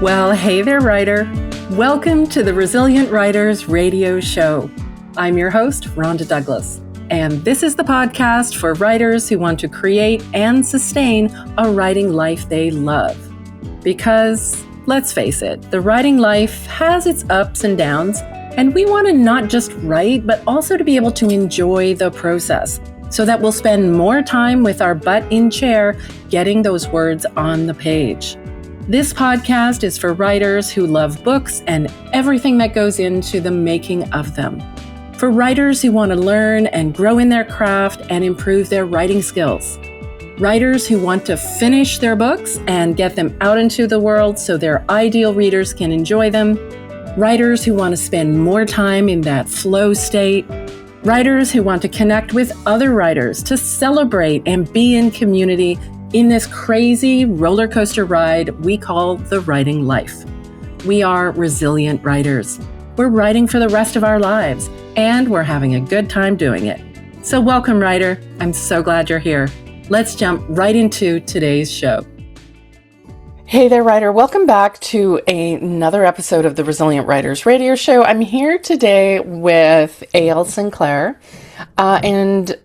Well, hey there, writer. Welcome to the Resilient Writers Radio Show. I'm your host, Rhonda Douglas, and this is the podcast for writers who want to create and sustain a writing life they love. Because, let's face it, the writing life has its ups and downs, and we want to not just write, but also to be able to enjoy the process, so that we'll spend more time with our butt in chair getting those words on the page. This podcast is for writers who love books and everything that goes into the making of them. For writers who want to learn and grow in their craft and improve their writing skills. Writers who want to finish their books and get them out into the world so their ideal readers can enjoy them. Writers who want to spend more time in that flow state. Writers who want to connect with other writers to celebrate and be in community in this crazy roller coaster ride we call the writing life. We are resilient writers. We're writing for the rest of our lives, and we're having a good time doing it. So welcome, writer. I'm so glad you're here. Let's jump right into today's show. Hey there, writer. Welcome back to another episode of the Resilient Writers Radio Show. I'm here today with A.L. Sinclair, and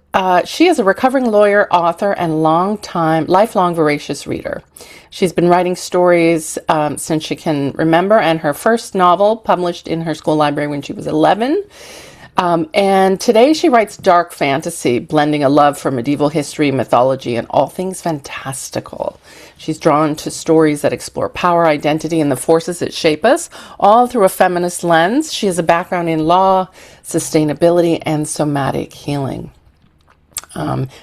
she is a recovering lawyer, author, and lifelong voracious reader. She's been writing stories since she can remember, and her first novel published in her school library when she was 11. And today she writes dark fantasy, blending a love for medieval history, mythology, and all things fantastical. She's drawn to stories that explore power, identity, and the forces that shape us, all through a feminist lens. She has a background in law, sustainability, and somatic healing.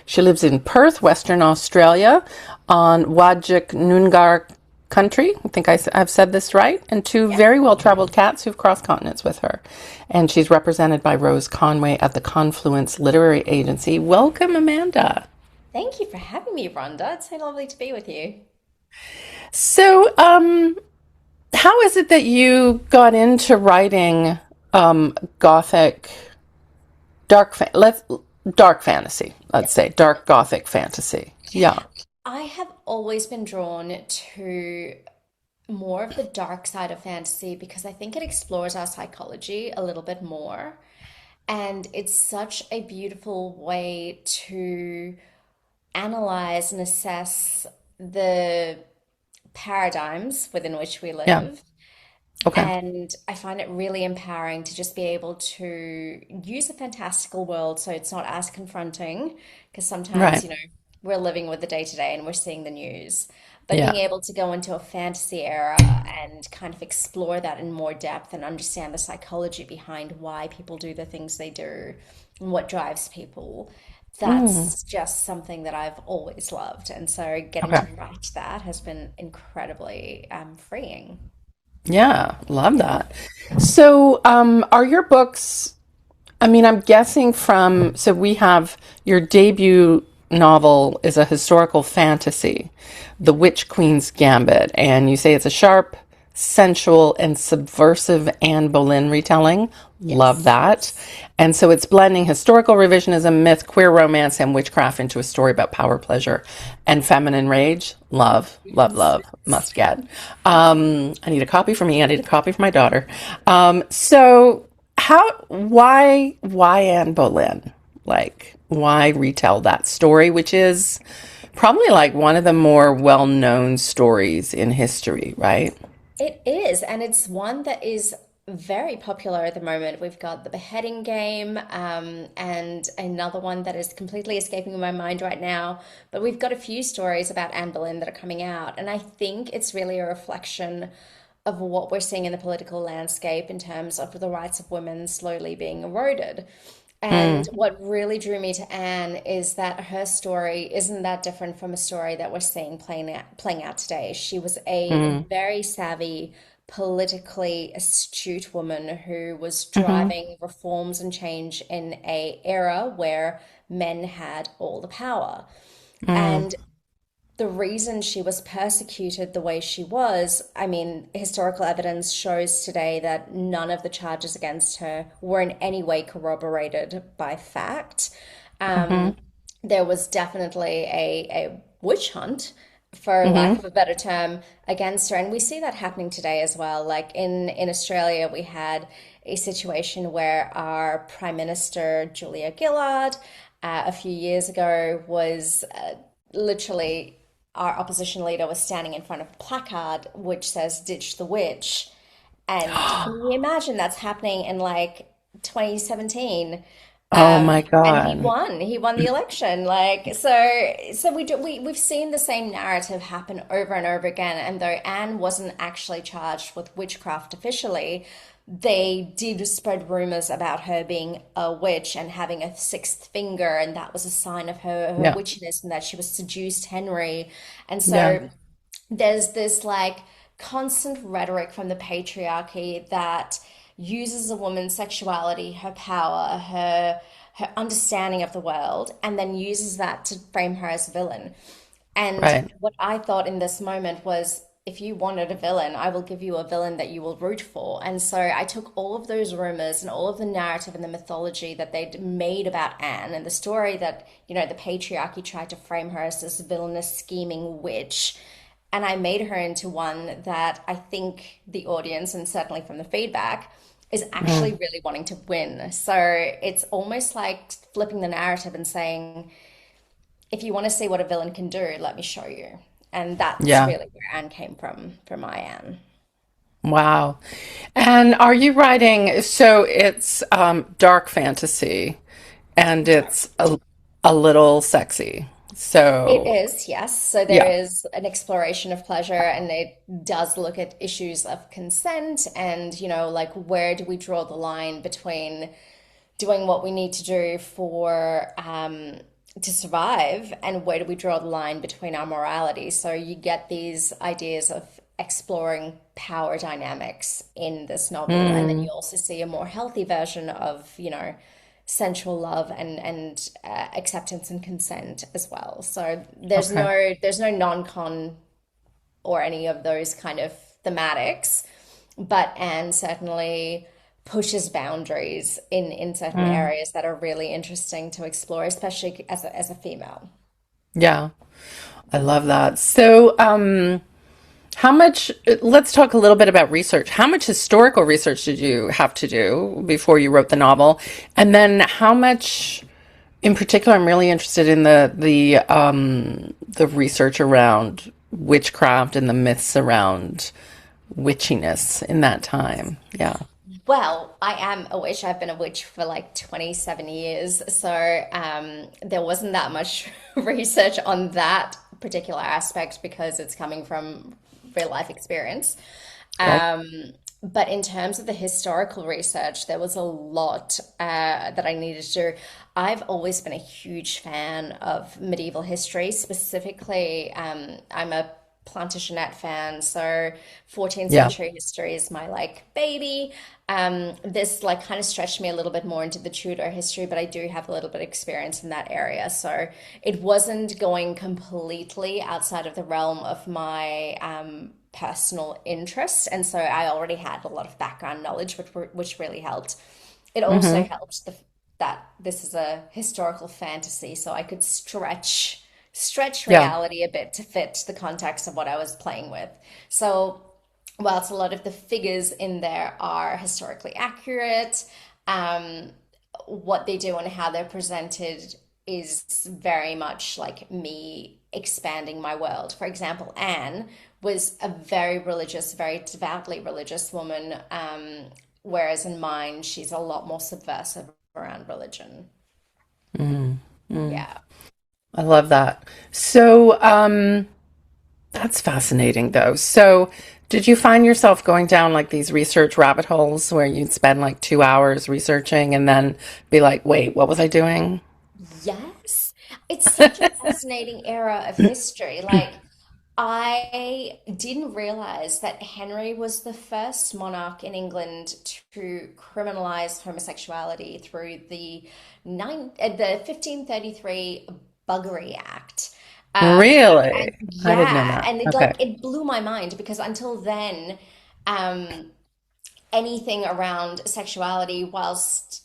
She lives in Perth, Western Australia, on Wajik Noongar country. I think I've said this right. And two very well-traveled cats who've crossed continents with her. And she's represented by Rose Conway at the Confluence Literary Agency. Welcome, Amanda. Thank you for having me, Rhonda. It's so lovely to be with you. So, how is it that you got into writing Gothic, dark fantasy, let's say, dark Gothic fantasy? Yeah. I have always been drawn to more of the dark side of fantasy because I think it explores our psychology a little bit more. And it's such a beautiful way to analyze and assess the paradigms within which we Yeah. live. Okay. And I find it really empowering to just be able to use a fantastical world so it's not as confronting. Because sometimes, Right. we're living with the day to day and we're seeing the news. But Yeah. being able to go into a fantasy era and kind of explore that in more depth and understand the psychology behind why people do the things they do and what drives people, Mm. that's just something that I've always loved. And so getting Okay. to write that has been incredibly freeing. Yeah. Love that. So, are your books, I'm guessing so we have your debut novel is a historical fantasy, The Witch Queen's Gambit, and you say it's a sharp, sensual, and subversive Anne Boleyn retelling. Love Yes. that. And so it's blending historical revisionism, myth, queer romance, and witchcraft into a story about power, pleasure, and feminine rage. Love, love, love. Must get. I need a copy for me. I need a copy for my daughter. So why Anne Boleyn? Like, why retell that story, which is probably like one of the more well-known stories in history, right? It is, and it's one that is very popular at the moment. We've got the beheading game, and another one that is completely escaping my mind right now. But we've got a few stories about Anne Boleyn that are coming out, and I think it's really a reflection of what we're seeing in the political landscape in terms of the rights of women slowly being eroded. And Mm, what really drew me to Anne is that her story isn't that different from a story that we're seeing playing out today. She was a mm, very savvy, politically astute woman who was hmm driving reforms and change in a era where men had all the power. mm, And the reason she was persecuted the way she was, I mean, historical evidence shows today that none of the charges against her were in any way corroborated by fact. hmm There was definitely a witch hunt for lack Hmm. of a better term, against her. And we see that happening today as well. Like in Australia, we had a situation where our Prime Minister, Julia Gillard, a few years ago was literally our opposition leader was standing in front of a placard which says "Ditch the witch." And can you imagine that's happening in like 2017? Oh my And he God. won. He won the election. Like so we've seen the same narrative happen over and over again. And though Anne wasn't actually charged with witchcraft officially, they did spread rumors about her being a witch and having a sixth finger, and that was a sign of her Yeah. witchiness and that she was seduced Henry. And Yeah. so there's this like constant rhetoric from the patriarchy that uses a woman's sexuality, her power, her understanding of the world, and then uses that to frame her as a villain. And Right. what I thought in this moment was, if you wanted a villain, I will give you a villain that you will root for. And so I took all of those rumors and all of the narrative and the mythology that they'd made about Anne and the story that, the patriarchy tried to frame her as this villainous, scheming witch. And I made her into one that I think the audience, and certainly from the feedback, is actually Mm. really wanting to win. So it's almost like flipping the narrative and saying, if you want to see what a villain can do, let me show you. And that's Yeah. really where Anne came from, for my Anne. Wow. And are you writing, so it's dark fantasy and it's a little sexy. It So, is, yes. So there yeah. is an exploration of pleasure, and it does look at issues of consent and, like where do we draw the line between doing what we need to do for to survive, and where do we draw the line between our morality? So you get these ideas of exploring power dynamics in this novel, and then Mm, you also see a more healthy version of, sensual love and acceptance and consent as well. So okay. there's no non-con or any of those kind of thematics, but Anne certainly pushes boundaries in certain Mm, areas that are really interesting to explore, especially as a female. yeah. I love that. So, how much, let's talk a little bit about research. How much historical research did you have to do before you wrote the novel? And then how much, in particular, I'm really interested in the research around witchcraft and the myths around witchiness in that time. Yeah. Well, I am a witch. I've been a witch for like 27 years. So there wasn't that much research on that particular aspect because it's coming from real life experience. Okay. But in terms of the historical research, there was a lot that I needed to do. I've always been a huge fan of medieval history. Specifically, I'm a Plantagenet fan, so 14th Yeah. century history is my like baby. This like kind of stretched me a little bit more into the Tudor history, but I do have a little bit of experience in that area, so it wasn't going completely outside of the realm of my personal interest, and so I already had a lot of background knowledge, which really helped. It also Hmm. helped that this is a historical fantasy, so I could stretch Yeah. reality a bit to fit the context of what I was playing with. So whilst a lot of the figures in there are historically accurate, um, what they do and how they're presented is very much like me expanding my world. For example, Anne was a very religious, very devoutly religious woman, whereas in mine, she's a lot more subversive around religion. Mm, mm. Yeah. I love that. So, that's fascinating though. So, did you find yourself going down like these research rabbit holes where you'd spend like 2 hours researching and then be like, wait, what was I doing? Yes, it's such a fascinating era of history. Like, I didn't realize that Henry was the first monarch in England to criminalize homosexuality through the 1533 Buggery Act. And Really? I didn't know yeah, that. and it Okay. like it blew my mind because until then, um, anything around sexuality, whilst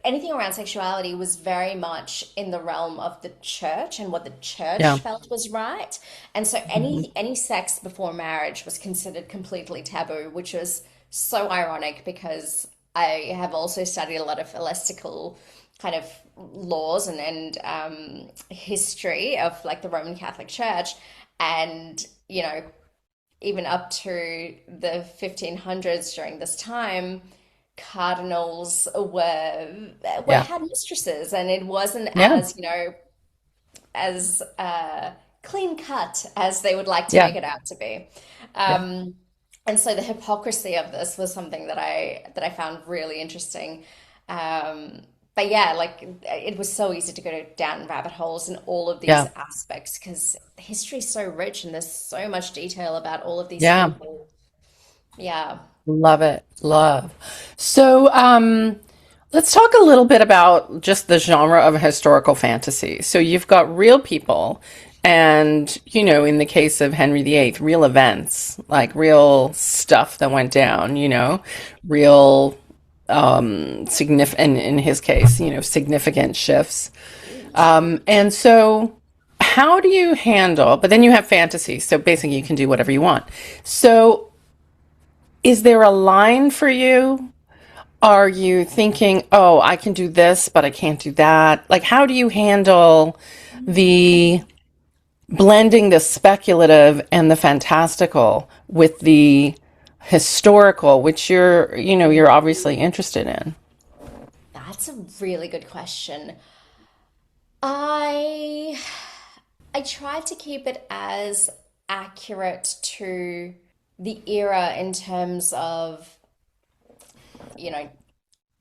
anything around sexuality was very much in the realm of the church and what the Yeah. church felt was right. And so Hmm. any sex before marriage was considered completely taboo, which was so ironic because I have also studied a lot of philosophical kind of laws and history of like the Roman Catholic Church. And, even up to the 1500s during this time, cardinals were Yeah. had mistresses, and it wasn't Yeah. as as clean cut as they would like to Yeah. make it out to be. Yeah. Um, and so the hypocrisy of this was something that I found really interesting. Um, but yeah, like it was so easy to go down rabbit holes in all of these Yeah. aspects because history is so rich and there's so much detail about all of these Yeah. people. Yeah. Love it. Love. So, let's talk a little bit about just the genre of historical fantasy. So you've got real people and, in the case of Henry VIII, real events, like real stuff that went down, real significant, in his case, significant shifts. Huge. And so how do you handle, but then you have fantasy. So basically you can do whatever you want. So is there a line for you? Are you thinking, oh, I can do this, but I can't do that? Like, how do you handle the blending the speculative and the fantastical with the historical, which you're obviously interested in? That's a really good question. I I tried to keep it as accurate to the era in terms of, you know,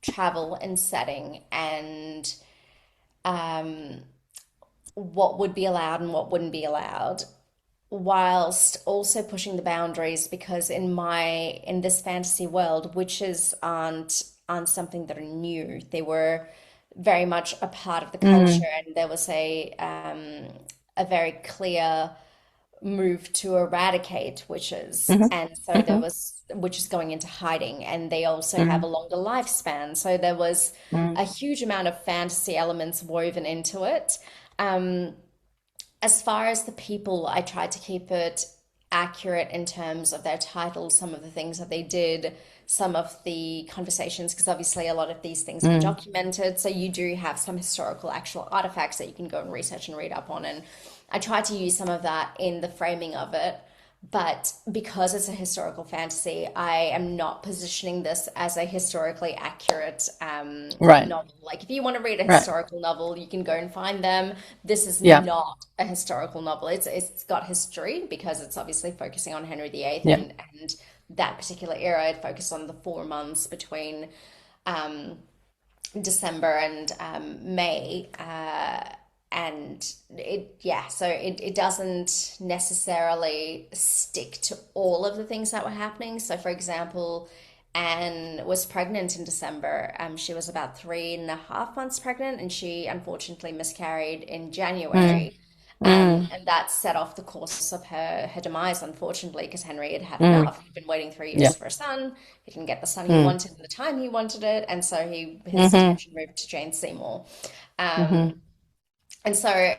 travel and setting and um, what would be allowed and what wouldn't be allowed, whilst also pushing the boundaries because in this fantasy world, witches aren't something that are new. They were very much a part of the culture, Mm, and there was a very clear move to eradicate witches. hmm And so there hmm was witches going into hiding, and they also have mm, a longer lifespan. So there was mm, a huge amount of fantasy elements woven into it. Um, as far as the people, I tried to keep it accurate in terms of their titles, some of the things that they did, some of the conversations, because obviously a lot of these things have been mm. documented. So you do have some historical actual artifacts that you can go and research and read up on. And I tried to use some of that in the framing of it. But because it's a historical fantasy, I am not positioning this as a historically accurate Right, novel. Like, if you want to read a right. historical novel, you can go and find them. This is Yeah, not a historical novel. It's got history because it's obviously focusing on Henry VIII yeah. and that particular era. It focused on the 4 months between um, December and May. And so it doesn't necessarily stick to all of the things that were happening. So, for example, Anne was pregnant in December. She was about 3.5 months pregnant, and she unfortunately miscarried in Mm, January. mm, And that set off the course of her demise, unfortunately, because Henry had had mm. enough. He'd been waiting 3 years Yeah. for a son. He didn't get the son he Mm, wanted in the time he wanted it, and so his hmm attention moved to Jane Seymour. hmm Um, and so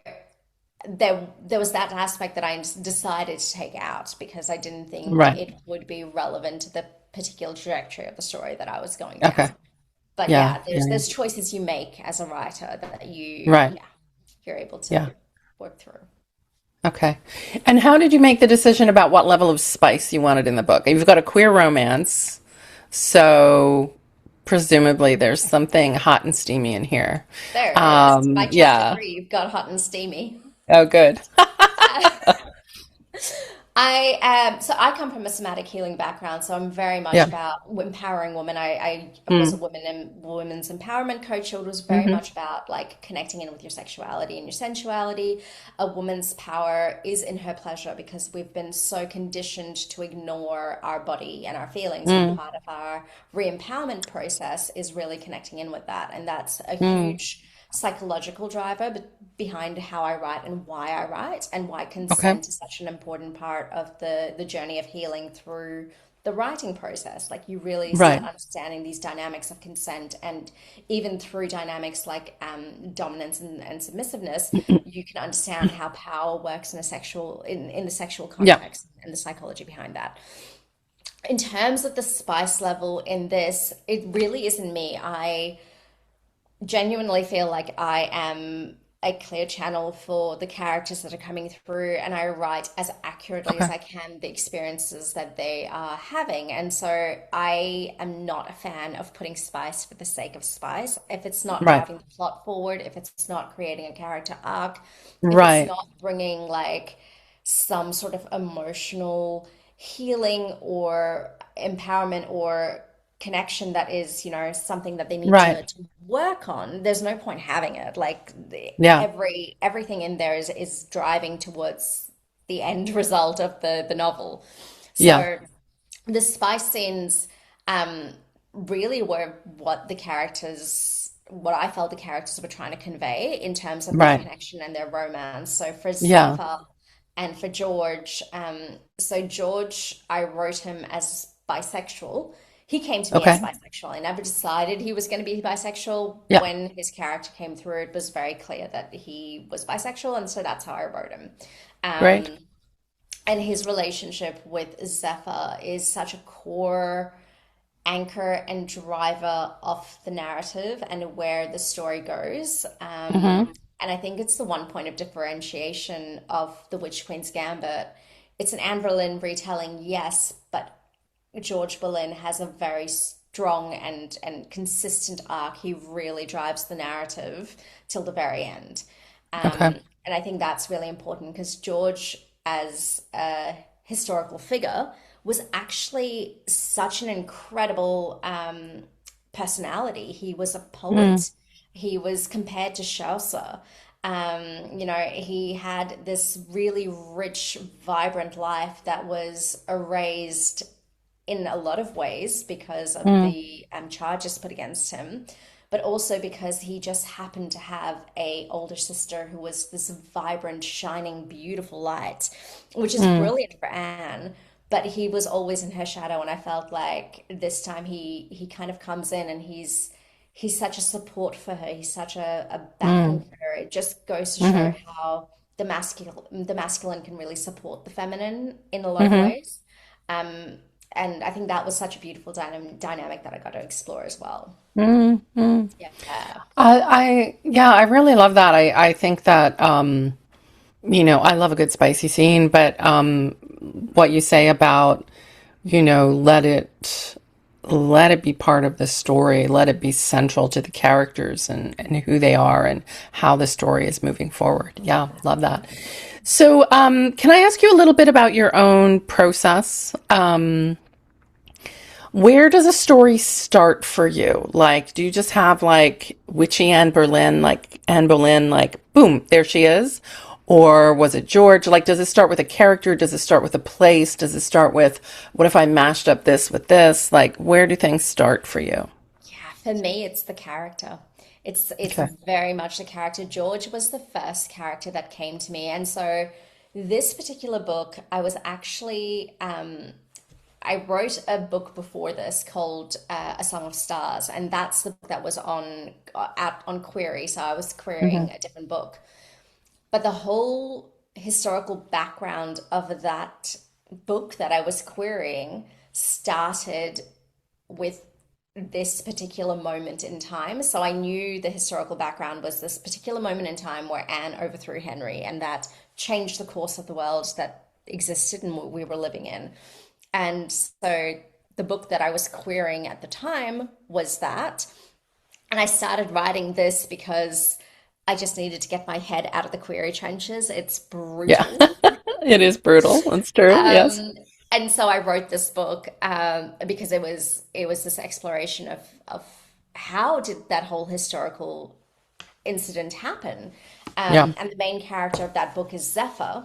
there was that aspect that I decided to take out because I didn't think Right. it would be relevant to the particular trajectory of the story that I was going Okay. down. But Yeah. yeah, Yeah. there's choices you make as a writer that Right. you're able Yeah. to work through. Okay. And how did you make the decision about what level of spice you wanted in the book? You've got a queer romance, so presumably there's something hot and steamy in here. There is. By chapter Yeah. 3, you've got hot and steamy. Oh, good. So I come from a somatic healing background, so I'm very much Yeah. about empowering women. I was a Mm, women's empowerment coach. So it was very hmm much about like connecting in with your sexuality and your sensuality. A woman's power is in her pleasure because we've been so conditioned to ignore our body and our feelings, and mm, part of our re-empowerment process is really connecting in with that, and that's a mm. huge psychological driver behind how I write and why Okay. consent is such an important part of the journey of healing through the writing process. Like you really start Right. understanding these dynamics of consent, and even through dynamics like dominance and submissiveness, you can understand how power works in a sexual in the sexual Yeah. context and the psychology behind that. In terms of the spice level in this, it really isn't me. I genuinely feel like I am a clear channel for the characters that are coming through, and I write as accurately as Okay. I can the experiences that they are having. And so I am not a fan of putting spice for the sake of spice. If it's not Right. driving the plot forward, if it's not creating a character arc, if it's Right. not bringing like some sort of emotional healing or empowerment or connection that is, something that they need Right. to work on, there's no point having it. Like Yeah. everything in there is driving towards the end result of the novel. Yeah. So the spice scenes um really were what I felt the characters were trying to convey in terms of their Right. connection and their romance. So for Yeah. Zephyr and for George, so George, I wrote him as bisexual. He came to me as Okay. bisexual. I never decided he was going to be bisexual. Yeah. When his character came through, it was very clear that he was bisexual, and so that's how I wrote him. Great. Um, and his relationship with Zephyr is such a core anchor and driver of the narrative and where the story goes. Hmm. And I think it's the one point of differentiation of the Witch Queen's Gambit. It's an Anne Boleyn retelling, yes, but George Boleyn has a very strong and consistent arc. He really drives the narrative till the very end. Okay. And I think that's really important because George, as a historical figure, was actually such an incredible personality. He was a Mm. poet. He was compared to Chaucer. He had this really rich, vibrant life that was erased in a lot of ways because of Mm. the charges put against him, but also because he just happened to have a older sister who was this vibrant, shining, beautiful light, which is Mm. brilliant for Anne. But he was always in her shadow, and I felt like this time he kind of comes in and he's such a support for her. He's such a backing Mm. for her. It just goes to show Hmm. how the masculine can really support the feminine in a lot of Hmm. ways. Um, and I think that was such a beautiful dynamic that I got to explore as well. Mm. Mm. Yeah. Yeah, I really love that. I think that, I love a good spicy scene, but what you say about, let it be part of the story, let it be central to the characters and who they are and how the story is moving forward. Yeah, love that. So, can I ask you a little bit about your own process? Where does a story start for you? Like, do you just have like witchy Anne Boleyn, like, boom, there she is? Or was it George? Like, does it start with a character? Does it start with a place? Does it start with, what if I mashed up this with this? Like, where do things start for you? Yeah, for me, it's the character. It's Okay. very much the character. George was the first character that came to me, and so this particular book, I was actually I wrote a book before this called A Song of Stars, and that's the book that was on out on query. So I was querying Hmm. a different book. But the whole historical background of that book that I was querying started with this particular moment in time. So I knew the historical background was this particular moment in time where Anne overthrew Henry, and that changed the course of the world that existed and what we were living in. And so the book that I was querying at the time was that. And I started writing this because I just needed to get my head out of the query trenches. It's Yeah, brutal. it is brutal. That's true. Yes. Um, and so I wrote this book because it was this exploration of how did that whole historical incident happen. Yeah. And the main character of that book is Zephyr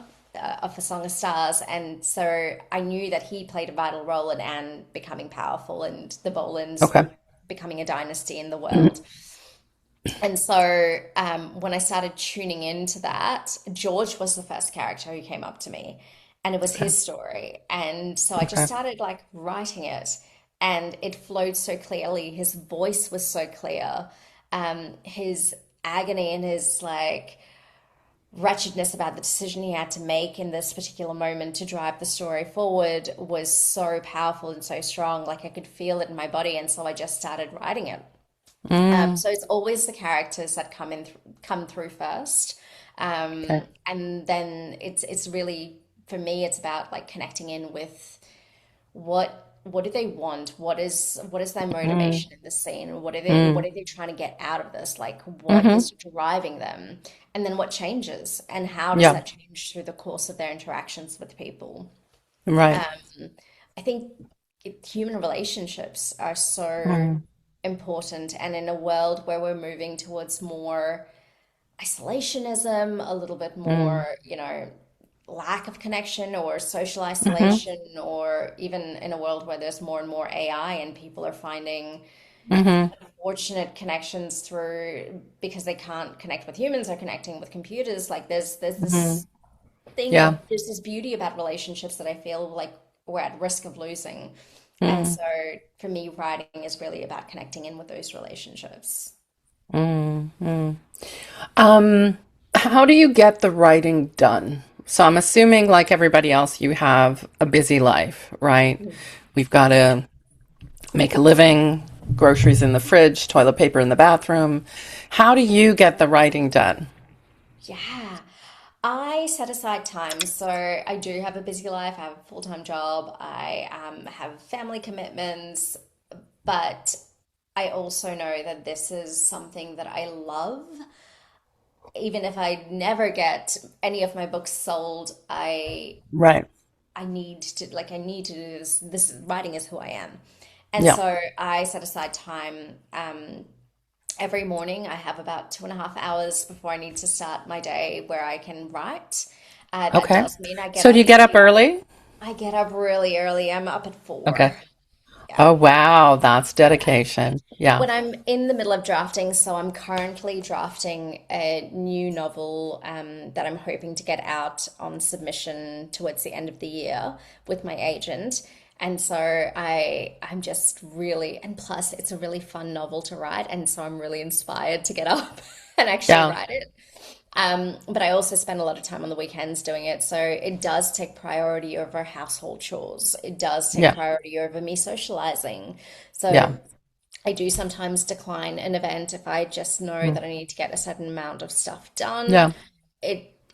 of the Song of Stars, and so I knew that he played a vital role in Anne becoming powerful and the Boleyns Okay. becoming a dynasty in the Mhm. world. And so when I started tuning into that, George was the first character who came up to me. and it was Okay. his story. And so I just Okay. started like writing it, and it flowed so clearly. His voice was so clear. His agony and his like wretchedness about the decision he had to make in this particular moment to drive the story forward was so powerful and so strong. Like I could feel it in my body, and so I just started writing it. Mm, So it's always the characters that come through first, okay. and then it's really for me it's about like connecting in with what do they want? What is their Mm, motivation in this scene? What mm, are they trying to get out of this? Like what hmm. is driving them? And then what changes? And how does Yeah. that change through the course of their interactions with people? Right. Um, I think human relationships are so Mm, important, and in a world where we're moving towards more isolationism, a little bit mm, more, lack of connection or social hmm. isolation, or even in a world where there's more and more AI and people are finding Hmm. fortunate connections through because they can't connect with humans, they're connecting with computers. Like there's Hmm. this thing Yeah. of there's this beauty about relationships that I feel like we're at risk of losing. And Mm, so for me, writing is really about connecting in with those relationships. mm, mm. Um, how do you get the writing done? So I'm assuming, like everybody else, you have a busy life, right? We've got to make a living, groceries in the fridge, toilet paper in the bathroom. How do you get the writing done? Yeah. I set aside time. So I do have a busy life. I have a full-time job. I have family commitments, but I also know that this is something that I love. Even if I never get any of my books sold, Right. I need to do this. This writing is who I am. And Yeah. so I set aside time every morning. I have about 2.5 hours before I need to start my day where I can write. That Okay. does mean I get So do you up get up early? I get up really early. I'm up at Okay. 4. Yeah. Oh, wow. That's dedication. Yeah. When I'm in the middle of drafting, so I'm currently drafting a new novel that I'm hoping to get out on submission towards the end of the year with my agent. And so I'm just really, and plus it's a really fun novel to write, and so I'm really inspired to get up and actually Yeah. write it. But I also spend a lot of time on the weekends doing it. So it does take priority over household chores. It does take Yeah. priority over me socializing. So Yeah. I do sometimes decline an event if I just know Mm. that I need to get a certain amount of stuff done. Yeah.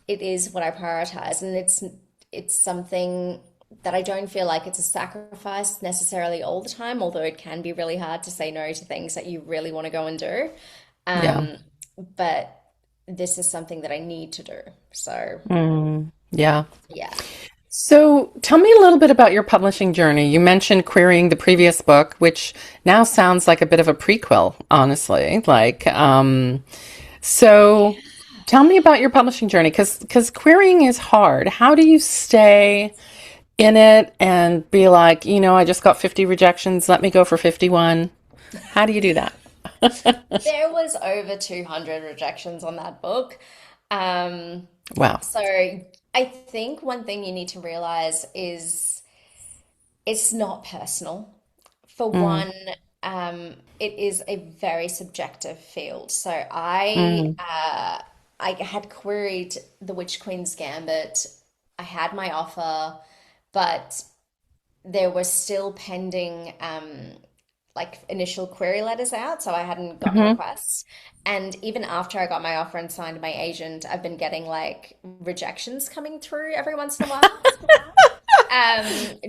It is what I prioritize, and it's something that I don't feel like it's a sacrifice necessarily all the time, although it can be really hard to say no to things that you really want to go and do. Yeah. Um, but this is something that I need to do. So, Mm. Yeah. yeah. So tell me a little bit about your publishing journey. You mentioned querying the previous book, which now sounds like a bit of a prequel, honestly. So tell me about your publishing journey, because querying is hard. How do you stay in it and be like, I just got 50 rejections, let me go for 51? How do you do that? There was over 200 rejections on that book. Um, Wow. so I think one thing you need to realize is it's not personal. For Mm, one, it is a very subjective field. So mm, I had queried the Witch Queen's Gambit. I had my offer, but there were still pending like initial query letters out, so I hadn't gotten mhm. requests. And even after I got my offer and signed my agent, I've been getting like rejections coming through every once in a while.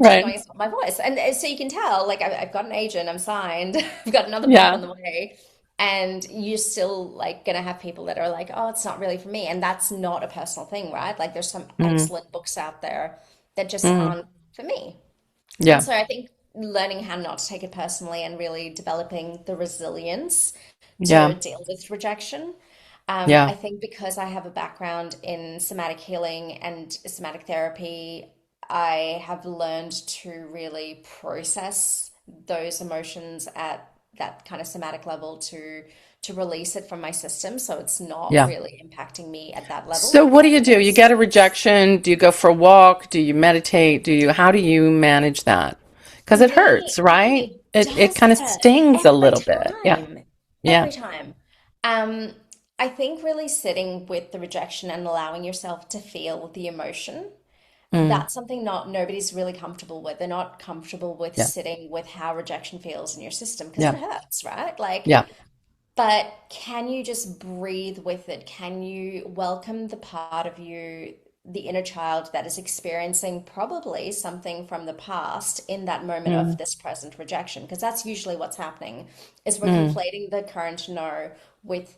Just Right. knowing it's not my voice. And so you can tell, like, I've got an agent, I'm signed, I've got another book Yeah. on the way. And you're still like gonna have people that are like, oh, it's not really for me. And that's not a personal thing, right? Like, there's some Mm, excellent books out there that just mm, aren't for me. And yeah. so I think learning how not to take it personally and really developing the resilience to Yeah. deal with rejection. Yeah. I think because I have a background in somatic healing and somatic therapy, I have learned to really process those emotions at that kind of somatic level to release it from my system, so it's not Yeah. really impacting me at that level. So Like what the do you do? You evidence get a rejection. Do you go for a walk? Do you meditate? How do you manage that? for Because it hurts, me, right? it It does kind of hurt stings a every little bit. Yeah. time. Yeah. Every time. Um, I think really sitting with the rejection and allowing yourself to feel the emotion, Mm. that's something not nobody's really comfortable with. They're not comfortable with Yeah. sitting with how rejection feels in your system because it Yeah. hurts, right? Like, Yeah. but can you just breathe with it? Can you welcome the part of you, the inner child that is experiencing probably something from the past in that moment of Mm. this present rejection? Because that's usually what's happening, is we're Mm. conflating the current no with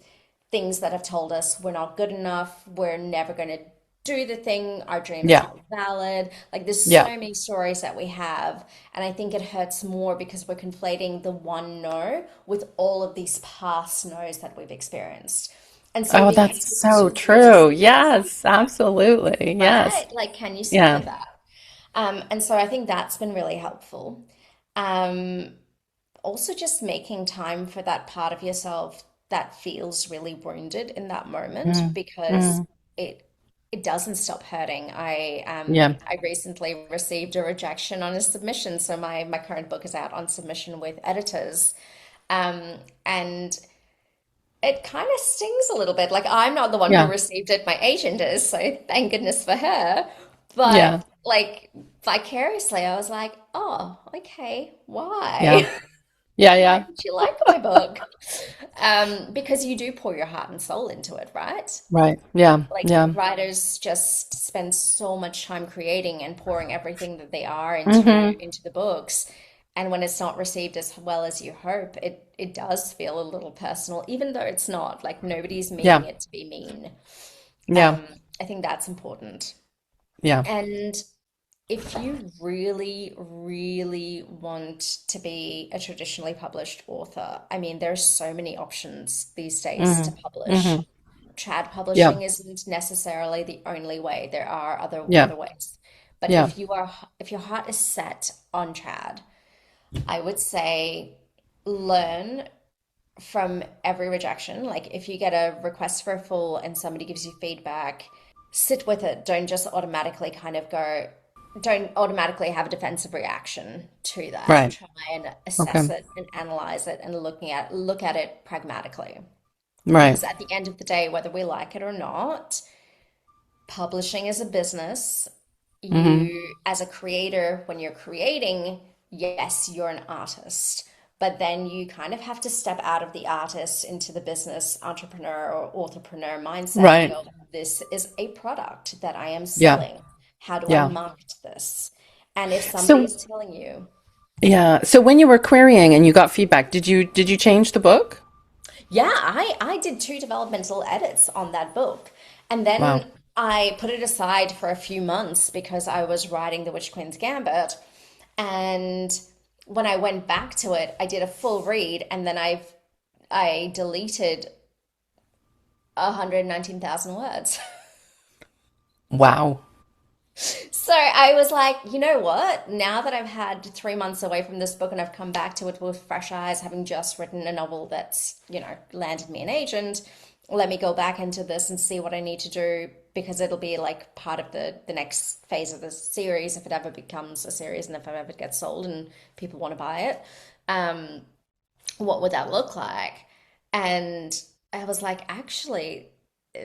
things that have told us we're not good enough, we're never going to do the thing, our dreams Yeah. aren't valid. Like there's so Yeah. many stories that we have, and I think it hurts more because we're conflating the one no with all of these past no's that we've experienced. And so Oh, being that's able so to really true. sit with Yes, absolutely. Yes. right, like can you sit Yeah. with that? And so I think that's been really helpful. Um, Also just making time for that part of yourself that feels really wounded in that moment Mm. because Mm. it it doesn't stop hurting. Yeah. I recently received a rejection on a submission, so my current book is out on submission with editors. And it kind of stings a little bit. Like I'm not the one who Yeah. received it, my agent is, so thank goodness for her. But Yeah. like vicariously, I was like, oh, okay, Yeah. why? Yeah. Why Yeah. did you like my book? Because you do pour your heart and soul into it, right? Right. Yeah. Like Yeah. writers just spend so much time creating and pouring everything that they are Hmm. into the books. And when it's not received as well as you hope, it does feel a little personal, even though it's not. Like nobody's meaning Yeah. it to be mean. Yeah. I think that's important. Yeah. And if you really, really want to be a traditionally published author, I mean, there's so many options these days to Hmm. publish. Hmm. Trad Yeah. publishing isn't necessarily the only way. There are Yeah. other ways. But Yeah. if your heart is set on trad, I would say learn from every rejection. Like if you get a request for a full and somebody gives you feedback, sit with it. Don't automatically have a defensive reaction to that. Right. Try and assess Okay. it and analyze it and look at it pragmatically. Right. Because at the end of the day, whether we like it or not, publishing is a business. Hmm. You, as a creator, when you're creating, yes, you're an artist, but then you kind of have to step out of the artist into the business entrepreneur or entrepreneur mindset and Right. go, this is a product that I am Yeah. selling. How do I Yeah. market this? And if somebody So is telling you, yeah. So when you were querying and you got feedback, did you change the book? yeah, I did two developmental edits on that book. And Wow. then I put it aside for a few months because I was writing The Witch Queen's Gambit. And when I went back to it, I did a full read and then I deleted 119,000 words. Wow. So I was like, you know what? Now that I've had 3 months away from this book and I've come back to it with fresh eyes, having just written a novel that's, landed me an agent, let me go back into this and see what I need to do because it'll be like part of the next phase of the series if it ever becomes a series and if it ever gets sold and people want to buy it. Um, what would that look like? And I was like, actually,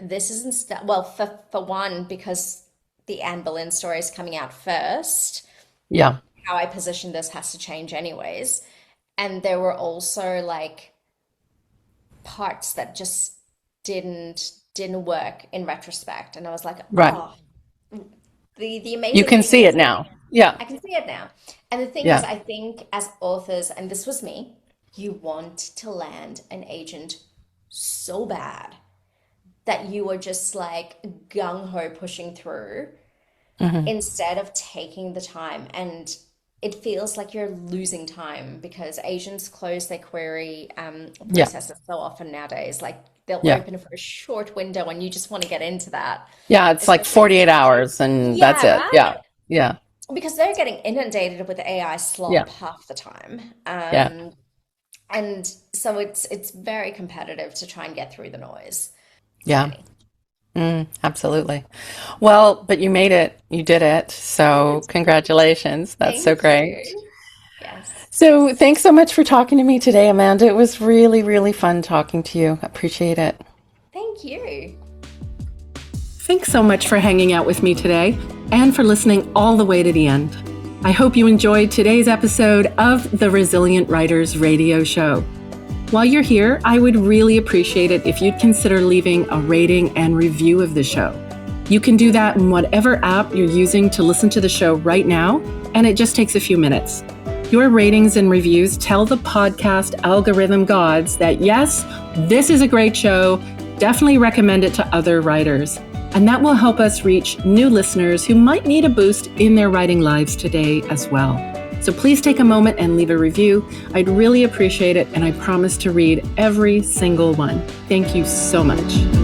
this isn't well for one because the Anne Boleyn story is coming out first. Yeah. How I position this has to change anyways. And there were also like parts that just didn't work in retrospect. And I was like, Right. oh, the You amazing can thing see is it now. Yeah. I can see it now. And the thing is, Yeah. I think as authors, and this was me, you want to land an agent so bad that you are just like gung ho pushing through Hmm. instead of taking the time. And it feels like you're losing time because agents close their query Yeah. processes so often nowadays. Like they'll Yeah. open for a short window and you just want to get into that. Yeah. It's like Especially, 48 hours and that's yeah, it. right? Yeah. Yeah. Because they're getting inundated with AI Yeah. slop half the time. Yeah. And so it's very competitive to try and get through the noise for Yeah. me. Absolutely. Well, but you made it. You did it. I So did. congratulations. That's so Thank great. you. Yes. So thanks so much for talking to me today, Amanda. It was really, really fun talking to you. Appreciate it. Thank you. Thanks so much for hanging out with me today and for listening all the way to the end. I hope you enjoyed today's episode of the Resilient Writers Radio Show. While you're here, I would really appreciate it if you'd consider leaving a rating and review of the show. You can do that in whatever app you're using to listen to the show right now, and it just takes a few minutes. Your ratings and reviews tell the podcast algorithm gods that yes, this is a great show. Definitely recommend it to other writers. And that will help us reach new listeners who might need a boost in their writing lives today as well. So please take a moment and leave a review. I'd really appreciate it, and I promise to read every single one. Thank you so much.